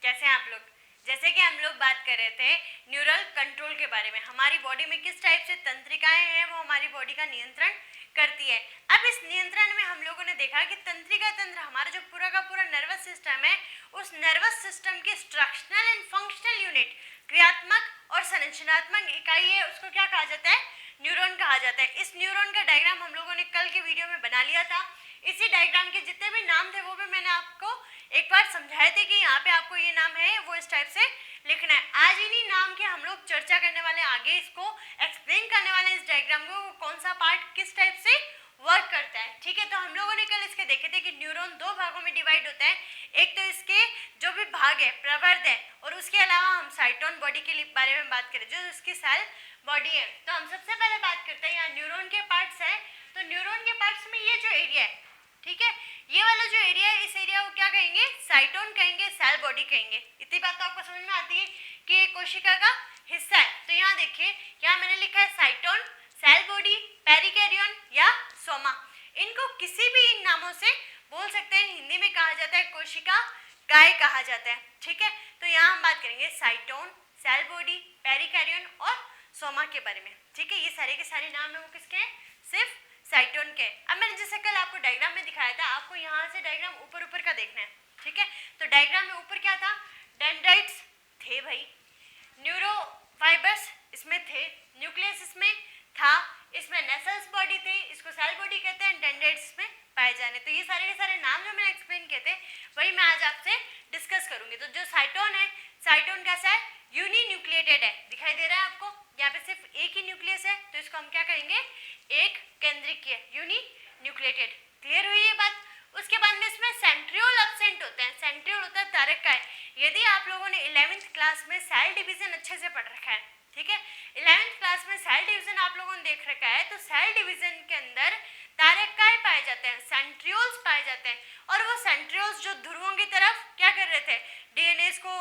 कैसे हैं आप लोग। जैसे कि हम लोग बात कर रहे थे न्यूरल कंट्रोल के बारे में, हमारी बॉडी में किस टाइप से तंत्रिकाएं हैं वो हमारी बॉडी का नियंत्रण करती है। अब इस नियंत्रण में हम लोगों ने देखा कि तंत्रिका तंत्र हमारा जो पूरा का पूरा नर्वस सिस्टम है, उस नर्वस सिस्टम की स्ट्रक्चरल एंड फंक्शनल यूनिट, क्रियात्मक और संरचनात्मक इकाई है, उसको क्या कहा जाता है? न्यूरॉन कहा जाता है। इस न्यूरॉन का डायग्राम हम लोगों ने कल के वीडियो में बना लिया था। इसी डायग्राम के जितने भी नाम थे वो भी मैंने आपको एक बार समझाए थे कि यहाँ पे आपको ये नाम है वो इस टाइप से लिखना है। आज इन्हीं नाम की हम लोग चर्चा करने वाले, आगे इसको एक्सप्लेन करने वाले इस डायग्राम को, कौन सा पार्ट किस टाइप से वर्क करता है। ठीक है, तो हम लोगों ने कल इसके देखे थे कि न्यूरॉन दो भागों में डिवाइड होता है। एक तो इसके जो भी भाग है प्रवर्ध है, और उसके अलावा हम साइटोन बॉडी के बारे में बात करें जो इसकी सेल बॉडी है। तो हम सबसे पहले बात करते हैं यहाँ न्यूरॉन के पार्ट्स है। तो न्यूरॉन के पार्ट्स में ये जो एरिया है, ठीक है, ये वाला जो एरिया है, इस एरिया को क्या कहेंगे? साइटोन कहेंगे, सेल बॉडी कहेंगे। इतनी बात तो आपको समझ में आती है कि ये कोशिका का हिस्सा है। तो यहाँ देखिए, यहाँ मैंने लिखा है साइटोन, सेल बॉडी, पेरिकैरियन या सोमा। इनको किसी भी इन नामों से बोल सकते हैं। हिंदी में कहा जाता है कोशिका काय कहा जाता है। ठीक है, तो यहाँ हम बात करेंगे साइटोन, सेल बॉडी, पेरिकैरियन और सोमा के बारे में। ठीक है, ये सारे के सारे नाम है वो किसके हैं? सिर्फ साइटोन के। अब मैंने जैसे कल आपको डायग्राम में दिखाया था, आपको यहाँ से डायग्राम ऊपर ऊपर का देखना है। ठीक है, तो डायग्राम में ऊपर क्या था? डेंड्राइट्स थे भाई, न्यूरोफाइबर्स इसमें थे, न्यूक्लियस इसमें था, इसमें नेसल्स बॉडी थे, इसको सेल बॉडी कहते हैं, डेंड्राइट्स में पाए जाने। तो ये सारे के सारे नाम जो मैंने एक्सप्लेन किए थे वही मैं आज आपसे डिस्कस करूंगी। तो जो साइटोन है, साइटोन कैसा है? यूनिन्यूक्लिएटेड है। दिखाई दे रहा है आपको? यहाँ पे सिर्फ एक ही न्यूक्लियस है, तो इसको हम क्या कहेंगे? एक केंद्रिकीय, यूनिन्यूक्लिएटेड। क्लियर हुई ये बात? उसके बाद में इसमें सेंट्रियोल एब्सेंट होते हैं। सेंट्रियोल होता है तारककाय। यदि आप लोगों ने 11th क्लास में सेल डिवीजन अच्छे से पढ़ रखा है, ठीक है, 11th क्लास में सेल डिवीजन आप लोगों ने देख रखा है, तो सेल डिवीजन के अंदर तारककाय पाए जाते हैं, सेंट्रियोल्स पाए जाते हैं। और वो सेंट्रियोल्स जो ध्रुवों की तरफ क्या कर रहे थे? डीएनए को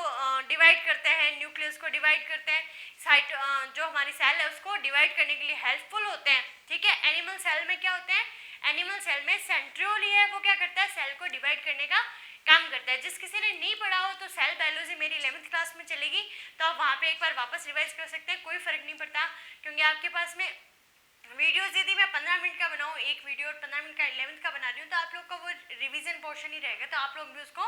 डिवाइड करते हैं, न्यूक्लियस को डिवाइड करते हैं, साइट जो हमारी सेल है उसको डिवाइड करने के लिए हेल्पफुल होते हैं। ठीक है, एनिमल सेल में क्या होते हैं? एनिमल सेल में सेंट्रियोल ही है, वो क्या करता है? सेल को डिवाइड करने का काम करता है। जिस किसी ने नहीं पढ़ा हो तो सेल बायोलॉजी मेरी 11th क्लास में चलेगी, तो आप वहाँ पे एक बार वापस रिवाइज कर सकते हैं, कोई फर्क नहीं पड़ता। क्योंकि आपके पास में वीडियोस यदि मैं 15 मिनट का बनाऊँ, एक वीडियो और 15 मिनट का 11th का बना रही हूँ, तो आप लोग का वो रिवीजन पोर्शन ही रहेगा, तो आप लोग भी उसको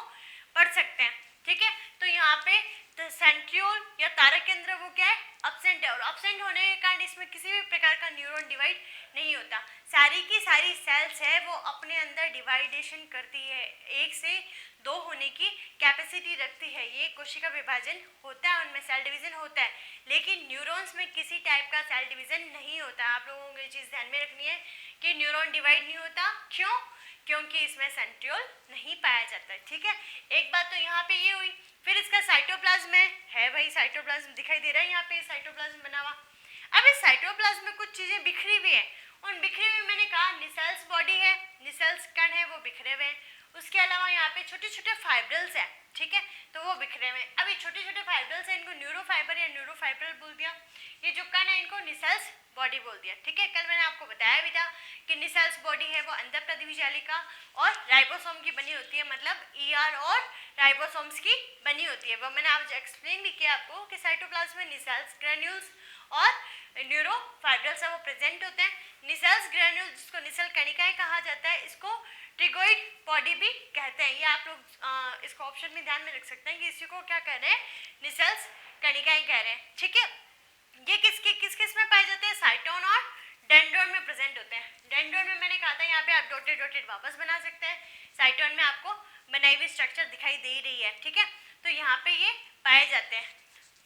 पढ़ सकते हैं। ठीक है, तो यहाँ पे सेंट्रियोल या तारक केंद्र वो क्या है? एब्सेंट है, और एब्सेंट होने के कारण इसमें किसी भी प्रकार का न्यूरॉन डिवाइड नहीं होता। सारी की सारी सेल्स है वो अपने अंदर डिवाइडेशन करती है, एक से दो होने की कैपेसिटी रखती है। ये कोशिका विभाजन होता है, उनमें सेल डिवीजन होता है, लेकिन न्यूरॉन्स में किसी टाइप का सेल डिवीजन नहीं होता। आप लोगों को ये चीज़ ध्यान में रखनी है कि न्यूरॉन डिवाइड नहीं होता। क्यों? क्योंकि इसमें सेंट्रियोल नहीं पाया जाता है। ठीक है, एक बात तो यहाँ पे ये हुई। फिर इसका साइटोप्लाज्म है भाई, साइटोप्लाज्म दिखाई दे रहा है यहाँ पे, साइटोप्लाज्म बना हुआ। अब इस साइटोप्लाज्म में कुछ चीजें बिखरी हुई है। उन बिखरी हुई मैंने कहा निसेल्स बॉडी है, निसेल्स कण है वो बिखरे हुए हैं। उसके अलावा यहाँ पे छोटे छोटे फाइब्रल्स है, ठीक है, तो वो बिखरे हुए हैं। अब ये छोटे छोटे फाइब्रल्स है, इनको न्यूरोफाइबर या न्यूरोफाइब्रल बोल दिया। ये जो कण है इनको निसेल्स बॉडी बोल दिया। ठीक है, कल मैंने आपको बताया भी था कि निसेल्स बॉडी है वो अंतःप्रदिवी जालिका और राइबोसोम की बनी होती है, मतलब ईआर और राइबोसोम्स की बनी होती है। वो मैंने आज एक्सप्लेन भी किया आपको कि साइटोप्लाज्म में निसेल्स ग्रैन्यूल्स और न्यूरोफाइब्रल्स है वो प्रेजेंट होते हैं। निसेल्स ग्रैन्यूल जिसको निसेल कणिकाएं कहा जाता है, इसको ट्रिगोइड बॉडी भी कहते हैं। ये आप लोग इसको ऑप्शन में ध्यान में रख सकते हैं कि इसी को क्या कह रहे हैं? निसेल्स कणिकाएं कह रहे हैं। ठीक है, ये किस किस में पाए जाते हैं? साइटोन और डेंड्रोन में प्रेजेंट होते हैं। डेंड्रोन में मैंने कहा था यहाँ पे आप डॉटेड डॉटेड वापस बना सकते हैं, साइटोन में आपको बनाई हुई स्ट्रक्चर दिखाई दे रही है। ठीक है, तो यहाँ पे ये पाए जाते हैं,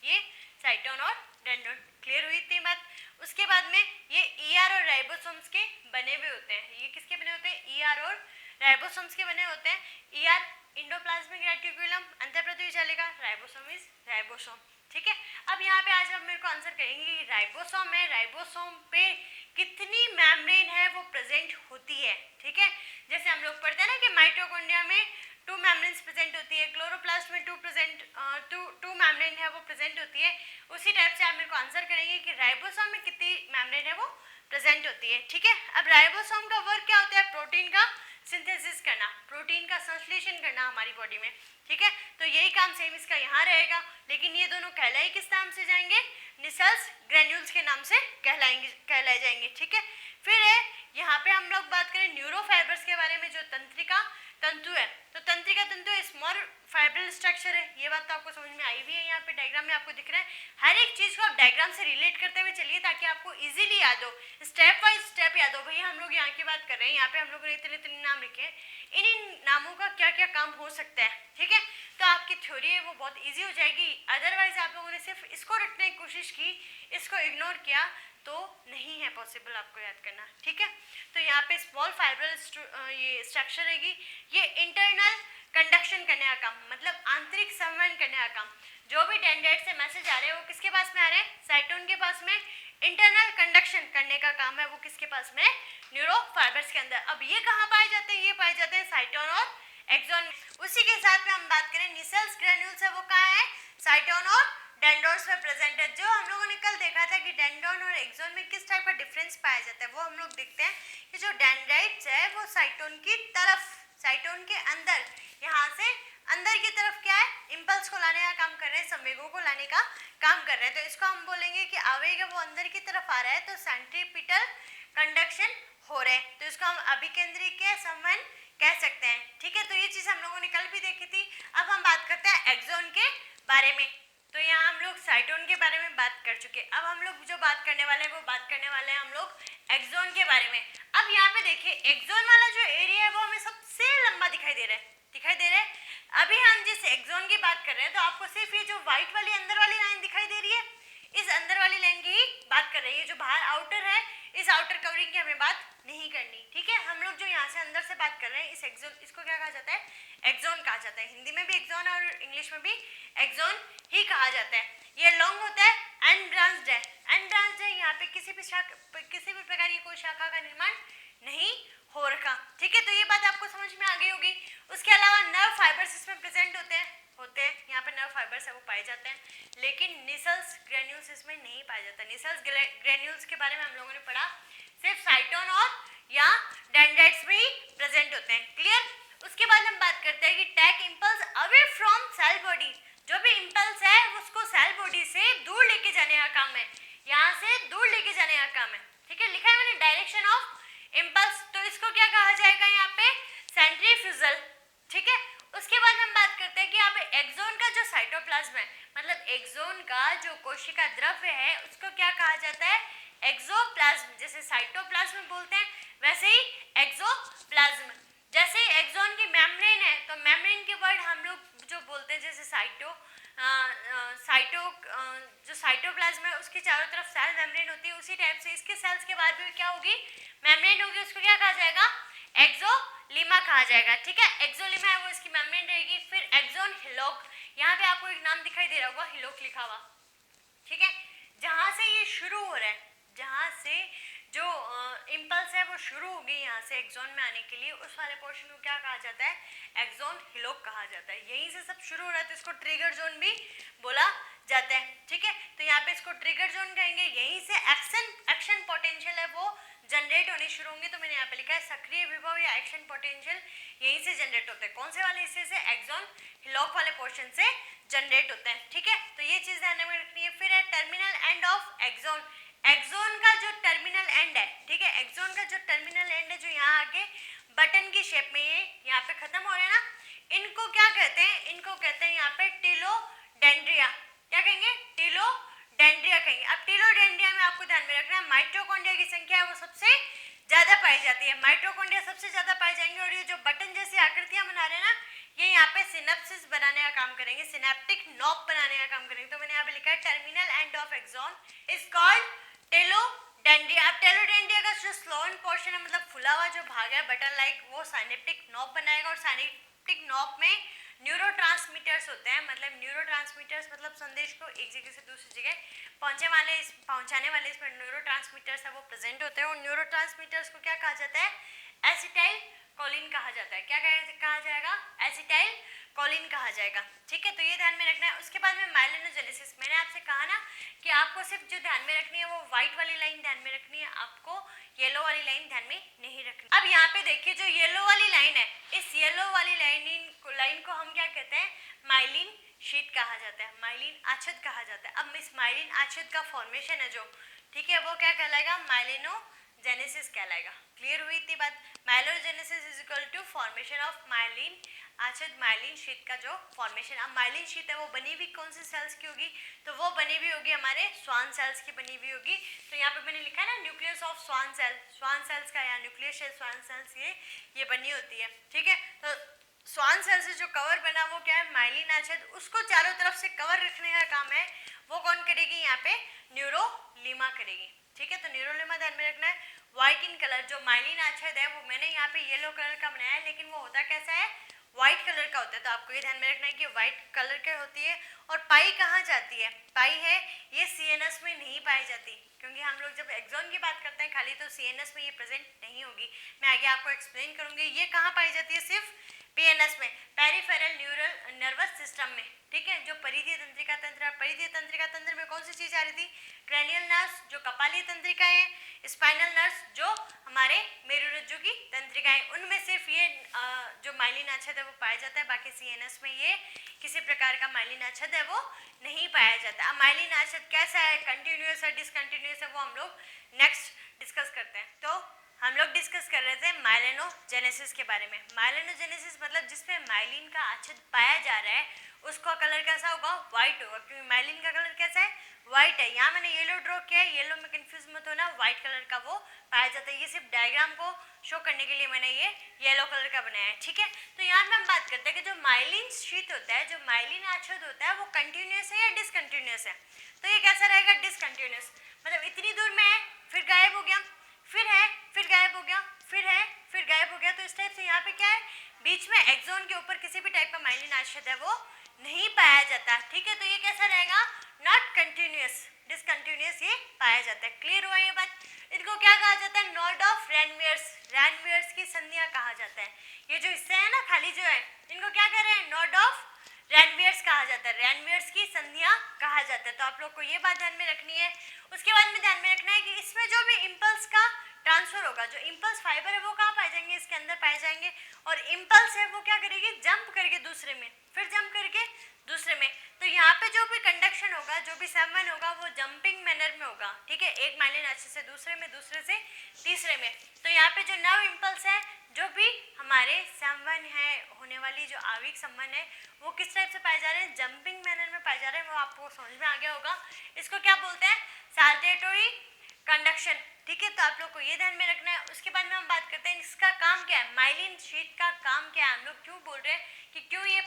ये साइटोन और डेंड्रोन। क्लियर हुई इतनी बात? उसके बाद में ये ईआर और राइबोसोम्स के बने हुए होते हैं। ये किसके बने होते हैं? ईआर और राइबोसोम्स के बने होते हैं। ईआर इंडोप्लाज्मिक रेटिकुलम, अंतःप्रदिवी जालिका, राइबोसोम इज राइबोसोम। ठीक है, अब यहाँ पे आज आप मेरे को आंसर करेंगे कि राइबोसोम है, राइबोसोम पे कितनी मेम्ब्रेन है वो प्रेजेंट होती है। ठीक है, जैसे हम लोग पढ़ते हैं ना कि माइटोकॉन्ड्रिया में 2 मेम्ब्रेन्स प्रेजेंट होती है, क्लोरोप्लास्ट में 2 मेम्ब्रेन है वो प्रेजेंट होती है। उसी टाइप से आप मेरे को आंसर करेंगे कि राइबोसोम में कितनी मेम्ब्रेन है वो प्रेजेंट होती है। ठीक है, अब राइबोसोम का वर्क क्या होता है? प्रोटीन का सिंथेसिस करना, प्रोटीन का संश्लेषण करना हमारी बॉडी में। ठीक है, तो यही काम नाम सेम इसका यहाँ रहेगा, लेकिन ये दोनों कहलाए किस नाम से जाएंगे, निसल्स ग्रेन्यूल्स के नाम से कहलाए जाएंगे। ठीक है, फिर है यहाँ पे हम लोग बात करें न्यूरोफाइबर्स के बारे में, जो तंत्रिका तंतु है। तो तंत्रिका तंतु स्मॉल फाइब्रल स्ट्रक्चर है, ये बात तो आपको समझ में आई भी है, यहाँ पे डायग्राम में आपको दिख रहा है। हर एक चीज को आप डायग्राम से रिलेट करते हुए चलिए ताकि आपको इजीली याद हो, स्टेप बाय स्टेप याद हो। भैया हम लोग यहाँ की बात कर रहे हैं, यहाँ पे हम लोग ने इतने इतने नाम लिखे हैं, इन नामों का क्या क्या काम हो सकता है। ठीक है, तो आपकी थ्योरी है वो बहुत ईजी हो जाएगी। अदरवाइज आप लोगों ने सिर्फ इसको रटने की कोशिश की, इसको इग्नोर किया तो नहीं है पॉसिबल आपको याद करना। ठीक है, तो यहाँ पे स्मॉल फाइब्रल ये स्ट्रक्चर रहेगी, ये इंटरनल कंडक्शन करने का काम, मतलब आंतरिक संवहन करने का काम। जो भी डेंड्राइट से मैसेज आ रहे हैं वो किसके पास में आ रहे हैं, साइटोन के पास में। इंटरनल कंडक्शन करने का काम है वो किसके पास में, न्यूरोफाइबर्स के अंदर। अब ये कहाँ पाए जाते हैं, ये पाए जाते हैं साइटोन और एक्सोन। उसी के साथ में हम बात करें निसल्स ग्रेन्यूल्स है, वो कहाँ है, साइटोन और डेंड्रॉन्स में प्रेजेंट है। जो हम लोगों ने कल देखा था कि डेंड्रॉन और एक्सोन में किस टाइप का डिफरेंस पाया जाता है, वो हम लोग देखते हैं कि जो डेंड्राइट्स है वो साइटोन की तरफ, साइटोन के अंदर, यहाँ से अंदर की तरफ क्या है, इम्पल्स को लाने का काम कर रहे हैं, संवेगों को लाने का काम कर रहे हैं। तो इसको हम बोलेंगे कि आवेग है वो अंदर की तरफ आ रहा है, तो सेंट्रीपिटल कंडक्शन हो रहे हैं, तो इसको हम अभिकेंद्रीय संवहन कह सकते हैं। ठीक है, तो ये चीज हम लोगों ने कल भी देखी थी। अब हम बात करते हैं एक्सोन के बारे में। तो यहाँ हम लोग साइटोन के बारे में बात कर चुके, अब हम लोग जो बात करने वाले हैं वो बात करने वाले हैं हम लोग एक्सोन के बारे में। अब यहाँ पे देखिए एक्सोन वाला जो एरिया है वो हमें सबसे लंबा दिखाई दे रहा है, दिखाई दे रहा है। अभी हम जिस एक्सोन की बात कर रहे हैं तो आपको सिर्फ ये जो व्हाइट वाली अंदर वाली लाइन दिखाई दे रही है, इस अंदर वाली लाइन की ही बात कर रहे हैं। ये जो बाहर आउटर है, इस आउटर कवरिंग की हमें बात नहीं करनी। ठीक है, हम लोग जो यहाँ से अंदर से बात कर रहे हैं इस एक्सोन, इसको क्या कहा जाता है, एक्सोन कहा जाता है। हिंदी में भी एक्सोन और इंग्लिश में भी एक्सोन ही कहा जाता है। ये लॉन्ग होता है, अनब्रांच्ड है, अनब्रांच्ड है, यहाँ पे किसी भी प्रकार की कोई शाखा का निर्माण नहीं हो रखा। ठीक है, तो ये बात आपको समझ में आ गई होगी। उसके अलावा नर्व फाइबर्स इसमें प्रेजेंट होते हैं, यहाँ पे नर्व फाइबर्स है वो पाए जाते हैं, लेकिन निसल्स ग्रेन्यूल्स इसमें नहीं पाया जाता। निसल्स ग्रेन्यूल्स के बारे में हम लोगों ने पढ़ा, सिर्फ साइटोन और या डेंड्राइट्स में ही प्रेजेंट होते हैं। क्लियर। उसके बाद हम बात करते हैं कि take impulse away from cell body, जो भी इम्पल्स है उसको सेल बॉडी से दूर लेके जाने का काम है, यहाँ से दूर लेके जाने का काम है। ठीक है, लिखा है मैंने डायरेक्शन ऑफ इम्पल्स, तो इसको क्या कहा जाएगा यहाँ पे, सेंट्रीफ्यूजल। ठीक है, उसके बाद हम बात करते हैं कि यहाँ पे एक्सोन का जो साइटोप्लाज्म है, मतलब एक्सोन का जो कोशिका द्रव्य है उसको क्या कहा जाता है, एक्सोप्लाज्म। जैसे साइटोप्लाज्म बोलते हैं वैसे ही एक्सोप्लाज्म। जैसे एक्सोन की मेम्ब्रेन है तो मेम्ब्रेन के वर्ड हम लोग जो बोलते हैं जैसे जो साइटोप्लाज्म है उसके चारों तरफ सेल मेम्ब्रेन होती है, उसी टाइप से इसके सेल्स के बाद भी क्या होगी, मेम्ब्रेन होगी, उसको क्या कहा जाएगा, एक्सोलीमा कहा जाएगा। ठीक है, एक्सोलीमा है वो इसकी मेम्ब्रेन रहेगी। फिर एक्सोन हिलोक, यहाँ पे आपको एक नाम दिखाई दे रहा होगा, हिलोक लिखा हुआ। ठीक है, जहां से ये शुरू हो रहा है, जहां से जो इम्पल्स है वो शुरू होगी यहाँ से एक्सोन में आने के लिए, उस वाले पोर्शन को क्या कहा जाता है, एक्सोन हिलोक कहा जाता है। यहीं से सब शुरू हो रहा है तो इसको ट्रिगर जोन भी बोला जाता है। ठीक है, तो यहाँ पे इसको ट्रिगर जोन कहेंगे। यहीं से एक्शन पोटेंशियल है वो जनरेट होने शुरू होंगे। तो मैंने यहाँ पे लिखा है सक्रिय विभव या एक्शन पोटेंशियल यहीं से जनरेट होता है। कौन से वाले हिस्से से, एक्सोन हिलोक वाले पोर्शन से जनरेट होता है। ठीक है, तो ये चीज ध्यान में रखनी है। फिर है terminal end of axon, axon का जो टर्मिनल एंड है, ठीक है, एक्सोन का जो टर्मिनल एंड है जो यहाँ आके बटन की शेप में ये यहाँ पे खत्म हो रहे हैं ना, इनको क्या कहते हैं, इनको कहते हैं यहाँ पे टिलोडेंड्रिया। क्या कहेंगे, टिलोडेंड्रिया कहेंगे। अब टिलोडेंड्रिया में आपको ध्यान में रखना है माइटोकॉन्ड्रिया की संख्या है वो सबसे ज्यादा पाई जाती है, माइटोकॉन्ड्रिया सबसे ज्यादा पाए जाएंगे। और ये जो बटन जैसी आकृतियां बना रहे हैं ना, ये यहाँ पे सिनेप्सिस बनाने का काम करेंगे, सिनेप्टिक नॉब बनाने का काम करेंगे। तो मैंने यहाँ पे लिखा है terminal end of axon is called telodendria. अब टेलोडेंड्रिया का जो स्लोन पोर्शन है, मतलब फुला हुआ जो भाग है बटन लाइक, वो सिनेप्टिक नॉब बनाएगा। और सिनेप्टिक नॉब में न्यूरोट्रांसमीटर्स होते हैं, मतलब न्यूरोट्रांसमीटर्स मतलब संदेश को एक जगह से दूसरी जगह पहुंचाने वाले इसमें न्यूरोट्रांसमीटर्स है वो प्रेजेंट होते हैं। और न्यूरोट्रांसमीटर्स को क्या कहा जाता है, एसिटाइल कोलिन कहा जाता है। क्या कहा जाएगा, एसिटाइल कोलिन कहा जाएगा। ठीक है, तो ये ध्यान में रखना है। उसके बाद में माइलिनोजेनेसिस, मैंने आपसे कहा ना कि आपको सिर्फ जो ध्यान में रखनी है वो व्हाइट वाली लाइन ध्यान में रखनी है, आपको येलो वाली लाइन ध्यान में नहीं रखनी। अब यहाँ पे देखिए जो येलो वाली लाइन है, इस येलो वाली लाइन को हम क्या कहते हैं, माइलिन शीट कहा जाता है, माइलिन आच्छाद कहा जाता है। अब इस माइलिन आच्छाद का फॉर्मेशन है जो, ठीक है, वो क्या कहलाएगा, माइलिनोजेनेसिस कहलाएगा। क्लियर हुई इतनी बात। Myelinogenesis is equal to formation of myelin आच्छाद, माइलिन शीट का जो फॉर्मेशन। अब माइलिन शीट है वो बनी हुई कौन से सेल्स की होगी, तो वो बनी हुई होगी हमारे स्वान सेल्स की बनी हुई होगी। तो यहाँ पे मैंने लिखा है ना nucleus of Schwann cell, Schwann cells का यहाँ न्यूक्लियस है, स्वान सेल्स ये बनी होती है, ठीक है। तो स्वान सेल से जो कवर बना वो क्या है, माइलिन आच्छाद, उसको चारों तरफ से कवर रखने का काम है वो कौन करेगी, यहाँ पे न्यूरोलीमा करेगी, ठीक है। तो न्यूरोलीमा ध्यान में रखना है। व्हाइट इन कलर, जो माइलिन आच्छाद है वो मैंने यहाँ पे येलो कलर का बनाया है, लेकिन वो होता कैसा है, व्हाइट कलर का होता है। तो आपको ये ध्यान में रखना है कि व्हाइट कलर की होती है। और पाई कहाँ जाती है, पाई है ये सीएनएस में नहीं पाई जाती, क्योंकि हम लोग जब एक्सॉन की बात करते हैं खाली तो सीएनएस में ये प्रेजेंट नहीं होगी। मैं आगे आपको एक्सप्लेन करूंगी। ये कहाँ पाई जाती है, सिर्फ पीएनएस में, पेरिफेरल न्यूरल नर्वस सिस्टम में, ठीक है। जो परिधीय तंत्रिका तंत्र, परिधीय तंत्रिका तंत्र में कौन सी चीज आ रही थी, क्रेनियल नर्व्स, जो कपालीय तंत्रिका है, स्पाइनल नर्व्स, जो हमारे मेरुरज्जु की तंत्रिकाएं, उनमें सिर्फ ये जो माइलिन आच्छाद है वो पाया जाता है। बाकी सीएनएस में ये किसी प्रकार का माइलिन आच्छाद है वो नहीं पाया जाता। अब माइलिन आच्छाद कैसा है, कंटिन्यूअस है, डिसकंटिन्यूअस है, वो हम लोग नेक्स्ट डिस्कस करते हैं। तो हम लोग डिस्कस कर रहे थे माइलिनोजेनेसिस के बारे में। माइलिनोजेनेसिस मतलब जिसमें माइलिन का आच्छाद पाया जा रहा है उसका कलर कैसा होगा, व्हाइट होगा, क्योंकि माइलिन का कलर कैसा है, व्हाइट है। यहाँ मैंने येलो ड्रॉ किया है, येलो में कंफ्यूज मत होना, व्हाइट कलर का वो पाया जाता है। ये सिर्फ डायग्राम को शो करने के लिए मैंने ये येलो कलर का बनाया है, ठीक है। तो यहाँ पे हम बात करते हैं कि जो माइलिन शीट होता है, जो माइलिन आच्छाद होता है, वो कंटिन्यूअस है या डिसकंटिन्यूअस है। तो ये कैसा रहेगा, डिसकंटिन्यूअस, मतलब इतनी दूर में है फिर गायब हो गया, फिर है फिर गायब हो गया, फिर है फिर गायब हो गया। तो इस टाइप से यहाँ पे क्या है, बीच में एक्सोन के ऊपर किसी भी टाइप का माइलिन आच्छाद है वो नहीं पाया जाता, ठीक है। तो ये कैसा रहेगा, नॉट कंटिन्यूअस, डिसकंटिन्यूअस ये पाया जाता है। क्लियर हुआ ये बात। इनको क्या कहा जाता है, नोड ऑफ रैनवियर्स, रैनवियर्स की संधियां कहा जाता है। ये जो हिस्से है ना खाली जो है, इनको क्या कह रहे हैं, नोड ऑफ रैनवियर्स कहा जाता है, रैनवियर्स की संधियां कहा जाता है। तो आप लोग को ये बात ध्यान में रखनी है। उसके बाद में ध्यान में रखना है कि इसमें जो भी इम्पल्स का ट्रांसफर होगा, जो इम्पल्स फाइबर है वो कहाँ पाए जाएंगे, इसके अंदर पाए जाएंगे। और इम्पल्स है वो क्या करेगी, जंप करके दूसरे में, फिर जंप करके दूसरे में। तो यहाँ पे जो भी कंडक्शन होगा, जो भी संवहन होगा, वो जंपिंग मैनर में होगा, ठीक है, एक माइलिन आच्छाद से दूसरे में, दूसरे से तीसरे में। तो यहाँ पे जो नर्व इम्पल्स है, जो भी हमारे संवहन है, होने वाली जो आवृत्ति संवहन है, वो किस टाइप से पाए जा रहे हैं, जंपिंग मैनर में पाए जा रहे हैं। वो आपको समझ में आ गया होगा। इसको क्या बोलते हैं, साल्टेटरी कंडक्शन, ठीक है। तो आप लोग को ये ध्यान में रखना है। उसके बाद में हम बात करते हैं इसका काम क्या है, माइलिन शीट का काम क्या है। हम लोग क्यों बोल रहे हैं कि क्यों ये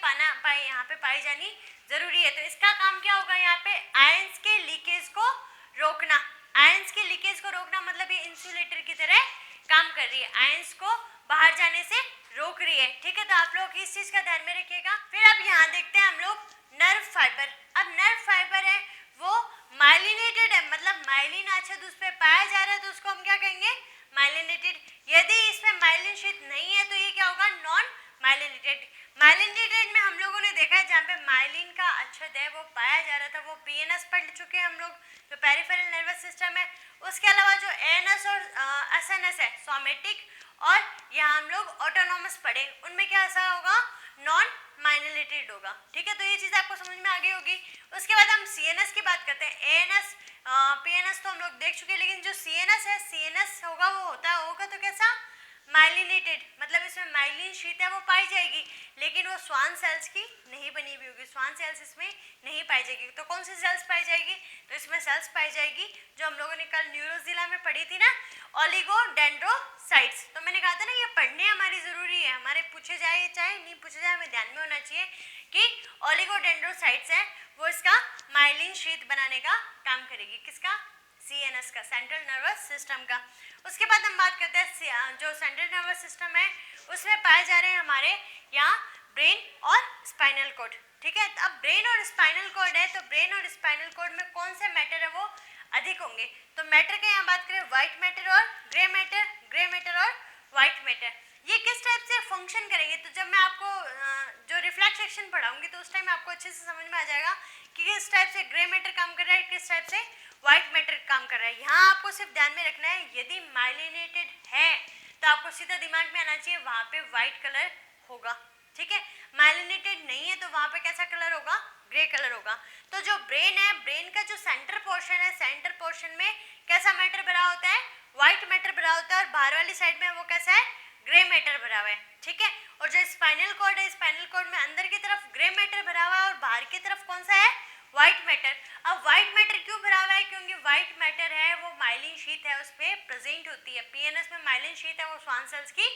यहाँ पे पाई जानी जरूरी है। तो इसका काम क्या होगा, यहाँ पे आयंस के लीकेज को रोकना। आयंस के लीकेज को रोकना मतलब ये इंसुलेटर की तरह काम कर रही है, आयंस को बाहर जाने से रोक रही है, ठीक है। तो आप लोग इस चीज का ध्यान में रखिएगा। फिर अब यहाँ देखते हैं हम लोग नर्व फाइबर। अब नर्व फाइबर है वो माइलिनेटेड है, मतलब माइलिन आच्छाद उस पर पाया जा रहा है, तो उसको हम क्या कहेंगे, माइलिनेटेड। यदि इसमें माइलिन शीट नहीं है तो ये क्या होगा, नॉन माइलिनेटेड। माइलिनेटेड में हम लोगों ने देखा है जहाँ पे माइलिन का आच्छाद है वो पाया जा रहा था, वो पीएनएस पढ़ चुके हैं हम लोग, जो पेरिफेरल नर्वस सिस्टम है। उसके अलावा जो एएनएस और एसएनएस है, सोमेटिक, और यहाँ हम लोग ऑटोनॉमस पढ़े, उनमें क्या ऐसा होगा, नॉन माइलिनेटेड होगा, ठीक है। तो ये चीज़ आपको समझ में आ गई होगी। उसके बाद हम सीएनएस की बात करते हैं। एएनएस पीएनएस तो हम लोग देख चुके हैं, लेकिन जो सीएनएस है, सीएनएस होगा वो होगा तो कैसा, माइलिनेटेड, मतलब इसमें माइलिन शीट है वो पाई जाएगी, लेकिन वो स्वान सेल्स की नहीं बनी हुई होगी, स्वान सेल्स इसमें नहीं पाई जाएगी। तो कौन सी सेल्स पाई जाएगी, तो इसमें सेल्स पाई जाएगी जो हम लोगों ने कल न्यूरोजिला में पढ़ी थी ना, ओलिगोडेंड्रोसाइट्स। तो मैंने कहा था ना ये पढ़ने हमारी जरूरी है, हमारे पूछे जाए चाहे नहीं पूछे जाए, हमें ध्यान में होना चाहिए कि ओलिगोडेंड्रोसाइट्स है वो इसका माइलिन शीट बनाने का काम करेगी, किसका, सीएनएस का, सेंट्रल नर्वस सिस्टम का। उसके बाद हम बात करते हैं जो सेंट्रल नर्वस सिस्टम है उसमें पाए जा रहे हैं हमारे यहाँ ब्रेन और स्पाइनल कॉर्ड, ठीक है। अब ब्रेन और स्पाइनल कॉर्ड है, तो ब्रेन और स्पाइनल कॉर्ड में कौन से मैटर है वो अधिक होंगे। तो मैटर के यहाँ बात करें, व्हाइट मैटर और ग्रे मैटर, ग्रे मैटर और व्हाइट मैटर। ये किस टाइप से फंक्शन करेंगे, तो जब मैं आपको जो रिफ्लेक्स सेक्शन पढ़ाऊंगी तो उस टाइम आपको अच्छे से समझ में आ जाएगा कि किस टाइप से ग्रे मैटर काम कर रहा है, किस टाइप से व्हाइट मैटर काम कर रहा है। यहाँ आपको सिर्फ ध्यान में रखना है, यदि माइलिनेटेड है तो आपको सीधा दिमाग में आना चाहिए वहाँ पे व्हाइट कलर होगा, ठीक है। माइलिनेटेड नहीं है तो वहाँ पे कैसा कलर होगा, ग्रे कलर होगा। तो जो ब्रेन है, ब्रेन का जो सेंटर पोर्शन है, सेंटर पोर्शन में कैसा मैटर भरा होता है, व्हाइट मैटर भरा होता है, और बाहर वाली साइड में वो कैसा है, ग्रे मैटर भरा हुआ है, ठीक है। और जो स्पाइनल कॉर्ड है, स्पाइनल कॉर्ड में अंदर की तरफ ग्रे मैटर भरा हुआ है और बाहर की तरफ कौन सा है, व्हाइट मैटर। अब व्हाइट मैटर क्यों भरा हुआ है, क्योंकि व्हाइट मैटर है वो माइलिन शीट है, उस पर प्रेजेंट होती है। पीएनएस में माइलिन शीट है वो श्वान सेल्स की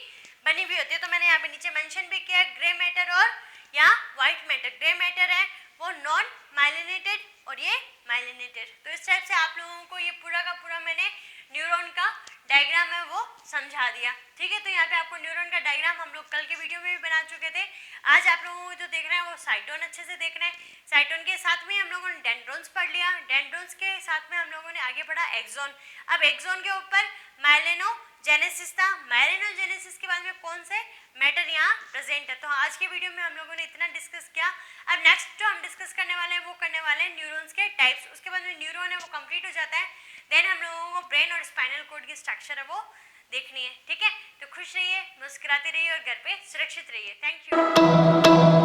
बनी हुई होती है। तो मैंने यहाँ पे नीचे मेंशन भी किया है ग्रे मैटर और यहाँ व्हाइट मैटर। ग्रे मैटर है वो नॉन माइलिनेटेड और ये माइलिनेटेड। तो इस टाइप से आप लोगों को ये पूरा का पूरा मैंने न्यूरॉन का डायग्राम है वो समझा दिया, ठीक है। तो यहाँ पे आपको न्यूरॉन का डायग्राम हम लोग कल के वीडियो में भी बना चुके थे। आज आप लोगों को जो देखना है वो साइटोन अच्छे से देखना है। साइटोन के साथ में हम लोगों ने डेंड्रॉन्स पढ़ लिया, डेंड्रॉन्स के साथ में हम लोगों ने आगे पढ़ा एक्सॉन। अब एक्सॉन के ऊपर माइलिनोजेनेसिस था। माइलिनोजेनेसिस के बाद में कौन से मैटर यहाँ प्रेजेंट है। तो आज के वीडियो में हम लोगों ने इतना डिस्कस किया। अब नेक्स्ट जो हम डिस्कस करने वाले हैं वो करने वाले हैं न्यूरॉन्स के टाइप्स। उसके बाद में न्यूरॉन है वो कंप्लीट हो जाता है। देन हम लोगों को ब्रेन और स्पाइनल कॉर्ड की स्ट्रक्चर है वो देखनी है, ठीक है। तो खुश रहिए, मुस्कुराते रहिए और घर पे सुरक्षित रहिए। Thank you.